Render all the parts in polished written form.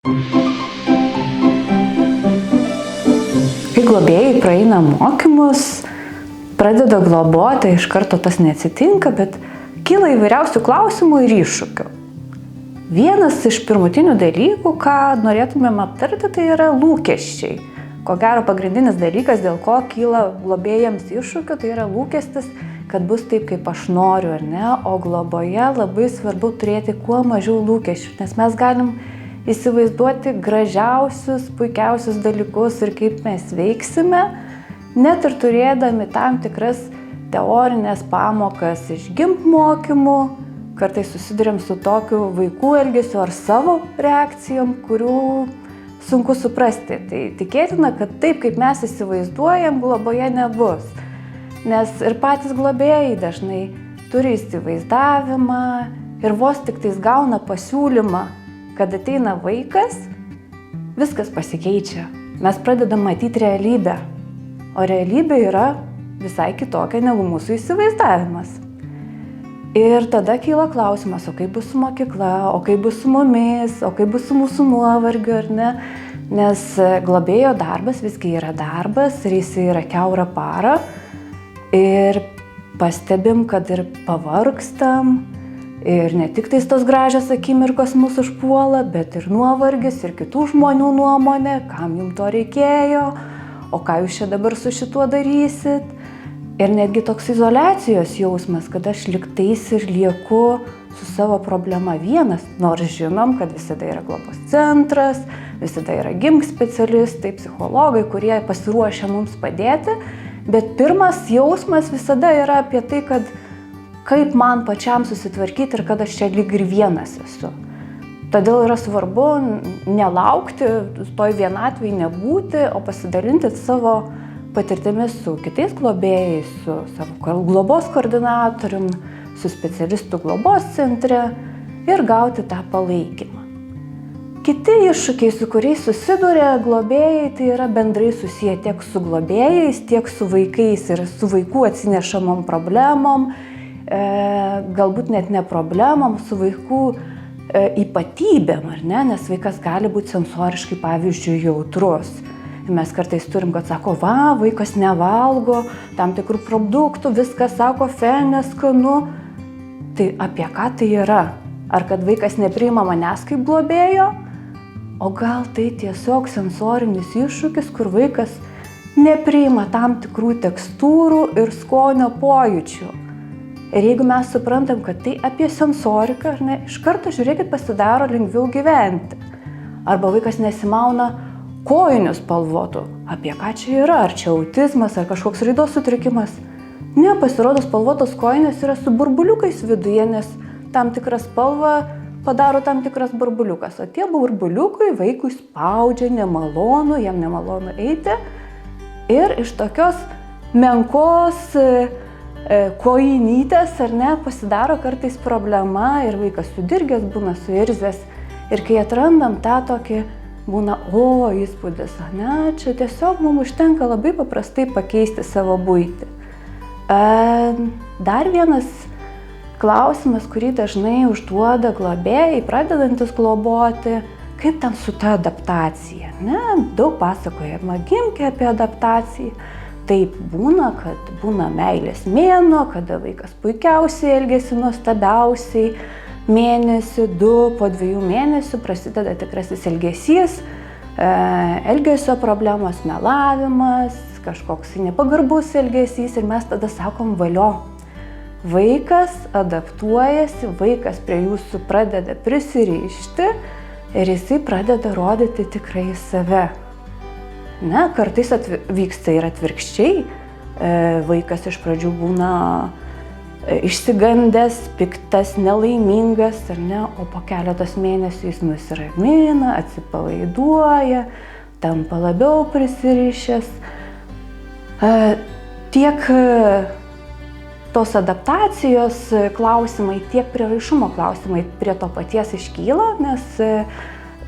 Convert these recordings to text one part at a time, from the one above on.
Kai globėjai praeina mokymus, pradeda globoti, iš karto tas neatsitinka, bet kyla įvairiausių klausimų ir iššūkių. Vienas iš pirmutinių dalykų, ką norėtumėm aptarti, tai yra lūkesčiai. Ko gero pagrindinis dalykas, dėl ko kyla globėjams iššūkių, tai yra lūkestis, kad bus taip, kaip aš noriu, ar ne? O globoje labai svarbu turėti kuo mažiau lūkesčių, nes mes galim įsivaizduoti gražiausius, puikiausius dalykus ir kaip mes veiksime, net ir turėdami tam tikras teorinės pamokas iš GIMP mokymų, kartais susiduriam su tokiu vaikų elgesiu ar savo reakcijom, kurių sunku suprasti. Tai tikėtina, kad taip, kaip mes įsivaizduojam, globoje nebus. Nes ir patys globėjai dažnai turi įsivaizdavimą ir vos tik tais gauna pasiūlymą, kad ateina vaikas, viskas pasikeičia. Mes pradedam matyti realybę, o realybė yra visai kitokia negu mūsų įsivaizdavimas. Ir tada kyla klausimas, o kaip bus su mokykla, o kaip bus su mumis, o kaip bus su mūsų nuovargiu, ar ne? Nes globėjo darbas visgi yra darbas ir jis yra kiaurą parą. Ir pastebim, kad ir pavargstam, ir ne tik tos gražios akimirkos mūsų užpuola, bet ir nuovargis, ir kitų žmonių nuomonė, kam jums to reikėjo, o ką jūs čia dabar su šituo darysit. Ir netgi toks izoliacijos jausmas, kad aš liktais ir lieku su savo problema vienas, nors žinom, kad visada yra globos centras, visada yra GIMP specialistai, psichologai, kurie pasiruošia mums padėti, bet pirmas jausmas visada yra apie tai, kad kaip man pačiam susitvarkyti ir kad aš čia lyg ir vienas esu. Todėl yra svarbu nelaukti, toj vienatvėj nebūti, o pasidalinti savo patirtimis su kitais globėjais, su savo globos koordinatorium, su specialistų globos centre ir gauti tą palaikymą. Kiti iššūkiai, su kuriais susiduria globėjai, tai yra bendrai susiję tiek su globėjais, tiek su vaikais ir su vaikų atsinešamom problemom, galbūt net ne problemom, su vaikų ypatybėm, ar ne? Nes vaikas gali būti sensoriškai, pavyzdžiui, jautrus. Mes kartais turim, kad sako, va, vaikas nevalgo tam tikrų produktų, viskas sako, neskanu. Tai apie ką tai yra? Ar kad vaikas nepriima manęs kaip globėjo? O gal tai tiesiog sensorinis iššūkis, kur vaikas nepriima tam tikrų tekstūrų ir skonio pojūčių. Ir jeigu mes suprantam, kad tai apie sensoriką, ar ne, iš karto žiūrėkit, pasidaro lengviau gyventi. Arba vaikas nesimauna kojinių spalvotų. Apie ką čia yra? Ar čia autizmas, ar kažkoks raidos sutrikimas? Ne, pasirodo, spalvotos kojinės yra su burbuliukais viduje, nes tam tikrą spalvą padaro tam tikras burbuliukas. O tie burbuliukai vaikui spaudžia, nemalonu, jam nemalonu eiti. Ir iš tokios menkos kojinytės, ar ne, pasidaro kartais problema ir vaikas sudirgęs, būna suirzęs. Ir kai atrandam tą tokį būna, įspūdis, ne, čia tiesiog mums užtenka labai paprastai pakeisti savo buitį. Dar vienas klausimas, kurį dažnai užduoda globėjai, pradedantis globoti, kaip ten su ta adaptacija, ne? Daug pasakojama GIMP apie adaptaciją. Taip būna, kad būna meilės mėnuo, kada vaikas puikiausiai elgiasi, nuostabiausiai, mėnesį, 2, po 2 mėnesių prasideda tikrasis elgesys, elgesio problemos, melavimas, kažkoks nepagarbus elgesys ir mes tada sakom valio. Vaikas adaptuojasi, vaikas prie jūsų pradeda prisirišti ir jisai pradeda rodyti tikrai save. Ne, kartais vyksta ir atvirkščiai, vaikas iš pradžių būna išsigandęs, piktas, nelaimingas, ar ne, o po keletos mėnesių jis nusiramina, atsipalaiduoja, tampa labiau prisirišęs. Tiek tos adaptacijos klausimai, tiek prieraišumo klausimai prie to paties iškyla, nes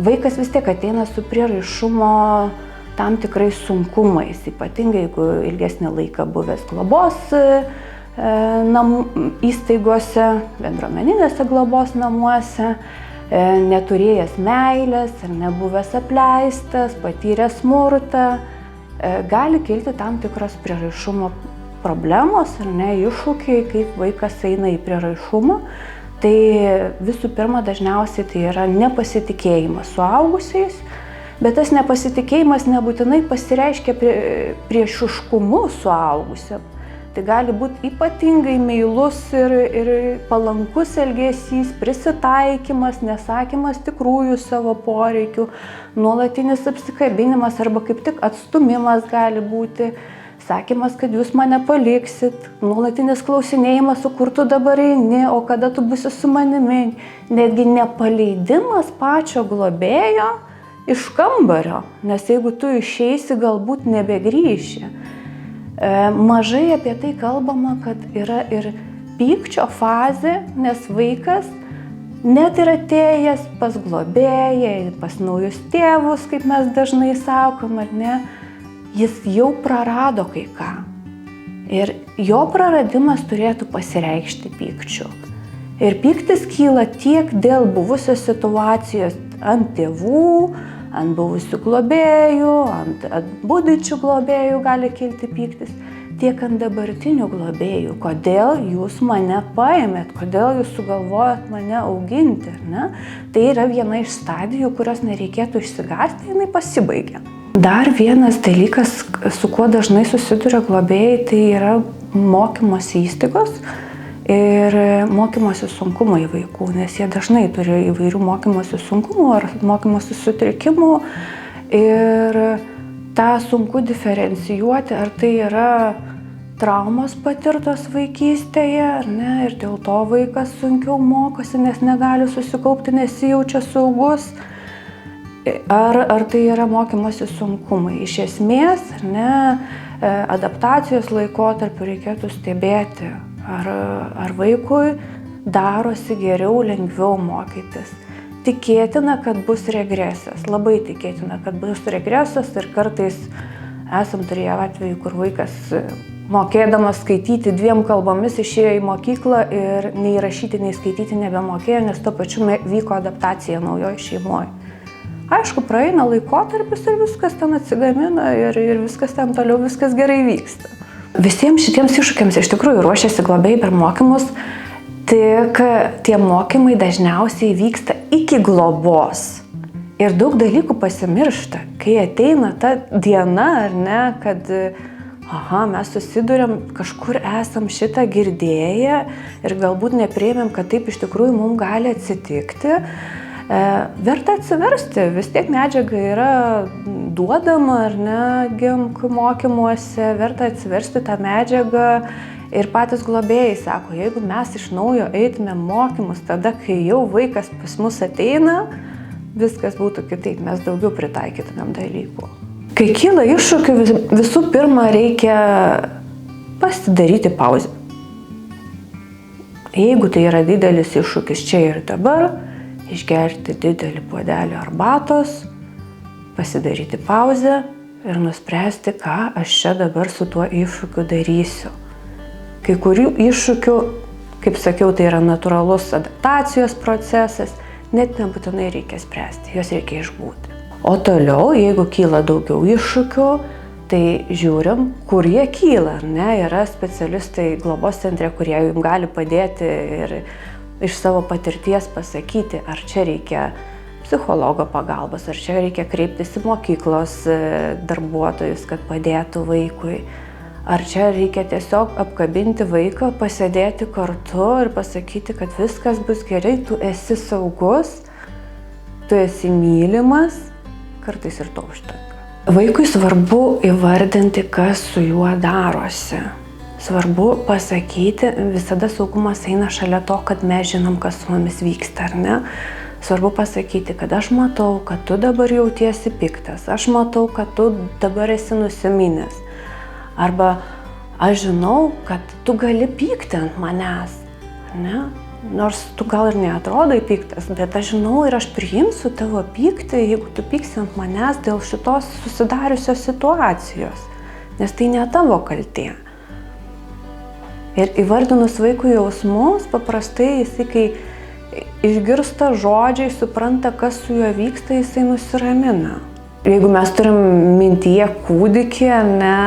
vaikas vis tiek ateina su prieraišumo tam tikrais sunkumais, ypatingai jeigu ilgesnį laiką buvęs globos įstaigose, bendruomeninėse globos namuose, neturėjęs meilės ar nebuvęs apleistas, patyręs smurtą, gali kilti tam tikros prieraišumo problemos ar ne, iššūkiai, kaip vaikas eina į prieraišumą. Tai visų pirma, dažniausiai tai yra nepasitikėjimas suaugusiais, bet tas nepasitikėjimas nebūtinai pasireiškia priešiškumu suaugusiam. Tai gali būti ypatingai meilus ir palankus elgesys, prisitaikymas, nesakymas tikrųjų savo poreikių, nuolatinis apsikabinimas arba kaip tik atstumimas gali būti, sakymas, kad jūs mane paliksit, nuolatinis klausinėjimas, o kur tu dabar eini, o kada tu būsi su manimi, netgi nepaleidimas pačio globėjo iš kambario, nes jeigu tu išeisi, galbūt nebegrįši. Mažai apie tai kalbama, kad yra ir pykčio fazė, nes vaikas net ir atėjęs pas globėją, pas naujus tėvus, kaip mes dažnai sakom, ar ne, jis jau prarado kai ką. Ir jo praradimas turėtų pasireikšti pykčiu. Ir pyktis kyla tiek dėl buvusios situacijos ant tėvų, ant buvusių globėjų, ant budučių globėjų gali kilti pyktis, tiek ant dabartinių globėjų. Kodėl jūs mane paėmėt, kodėl jūs sugalvojot mane auginti, ne? Tai yra viena iš stadijų, kurios nereikėtų išsigąsti, jinai pasibaigia. Dar vienas dalykas, su kuo dažnai susiduria globėjai, tai yra mokymosi įstaigos ir mokymosi sunkumai vaikų, nes jie dažnai turi įvairių mokymosi sunkumų ar mokymosi sutrikimų ir tą sunku diferencijuoti, ar tai yra traumos patirtos vaikystėje, ar ne, ir dėl to vaikas sunkiau mokosi, nes negali susikaupti, nesijaučia saugus, ar tai yra mokymosi sunkumai. Iš esmės, ar ne, adaptacijos laikotarpiu reikėtų stebėti, ar vaikui darosi geriau, lengviau mokytis. Tikėtina, kad bus regresas, labai tikėtina, kad bus regresas ir kartais esam turėję atvejų, kur vaikas mokėdamas skaityti 2 kalbomis išėjo į mokyklą ir nei rašyti, nei skaityti nebemokėjo, nes tuo pačiu vyko adaptacija naujoje šeimoje. Aišku, praeina laikotarpis ir viskas ten atsigamina ir viskas ten toliau, viskas gerai vyksta. Visiems šitiems iššūkiams iš tikrųjų ruošiasi globėjai per mokymus, tik tie mokymai dažniausiai vyksta iki globos. Ir daug dalykų pasimiršta, kai ateina ta diena, ar ne, kad mes susiduriam, kažkur esam šitą girdėję ir galbūt nepriėmėm, kad taip iš tikrųjų mums gali atsitikti. Verta atsiversti, vis tiek medžiaga yra duodama, ar ne, GIMK mokymuose, verta atsiversti tą medžiagą ir patys globėjai sako, jeigu mes iš naujo eitume mokymus tada, kai jau vaikas pas mus ateina, viskas būtų kitaip, mes daugiau pritaikytumėm dalykų. Kai kyla iššūkių, visų pirma reikia pasidaryti pauzę. Jeigu tai yra didelis iššūkis čia ir dabar, išgerti didelį puodelį arbatos, pasidaryti pauzę ir nuspręsti, ką aš čia dabar su tuo iššūkiu darysiu. Kai kurių iššūkių, kaip sakiau, tai yra natūralus adaptacijos procesas, net nebūtinai reikia spręsti, juos reikia išbūti. O toliau, jeigu kyla daugiau iššūkių, tai žiūrim, kur jie kyla, ne? Yra specialistai globos centre, kurie jums gali padėti ir iš savo patirties pasakyti, ar čia reikia psichologo pagalbos, ar čia reikia kreiptis į mokyklos darbuotojus, kad padėtų vaikui, ar čia reikia tiesiog apkabinti vaiką, pasėdėti kartu ir pasakyti, kad viskas bus gerai, tu esi saugus, tu esi mylimas, kartais ir to užtenka. Vaikui svarbu įvardinti, kas su juo darosi. Svarbu pasakyti, visada saugumas eina šalia to, kad mes žinom, kas su mumis vyksta, ar ne? Svarbu pasakyti, kad aš matau, kad tu dabar jautiesi piktas, aš matau, kad tu dabar esi nusiminęs. Arba aš žinau, kad tu gali pykti ant manęs, ar ne? Nors tu gal ir neatrodai piktas, bet aš žinau ir aš priimsiu tavo pyktį, jeigu tu pyksi ant manęs dėl šitos susidariusios situacijos, nes tai ne tavo kaltė. Ir įvardinus vaikui jausmus, paprastai jisai, kai išgirsta žodžiai, supranta, kas su juo vyksta, jisai nusiramina. Jeigu mes turim mintyje kūdikį, ne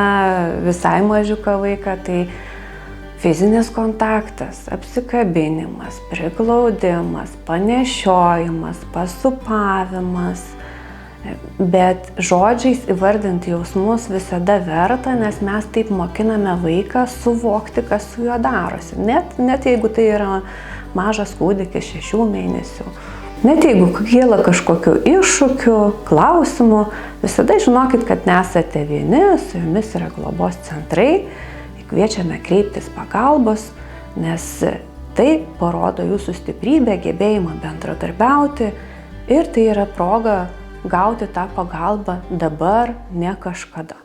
visai mažiuką vaiką, tai fizinis kontaktas, apsikabinimas, priglaudimas, panešiojimas, pasupavimas. Bet žodžiais įvardinti jausmus visada verta, nes mes taip mokiname vaiką suvokti, kas su juo darosi. Net jeigu tai yra mažas kūdikis 6 mėnesių. Net jeigu kyla kažkokiu iššūkiu, klausimu, visada žinokit, kad nesate vieni, su jumis yra globos centrai. Kviečiame kreiptis pagalbos, nes tai parodo jūsų stiprybę, gebėjimą bendradarbiauti ir tai yra proga gauti tą pagalbą dabar, ne kažkada.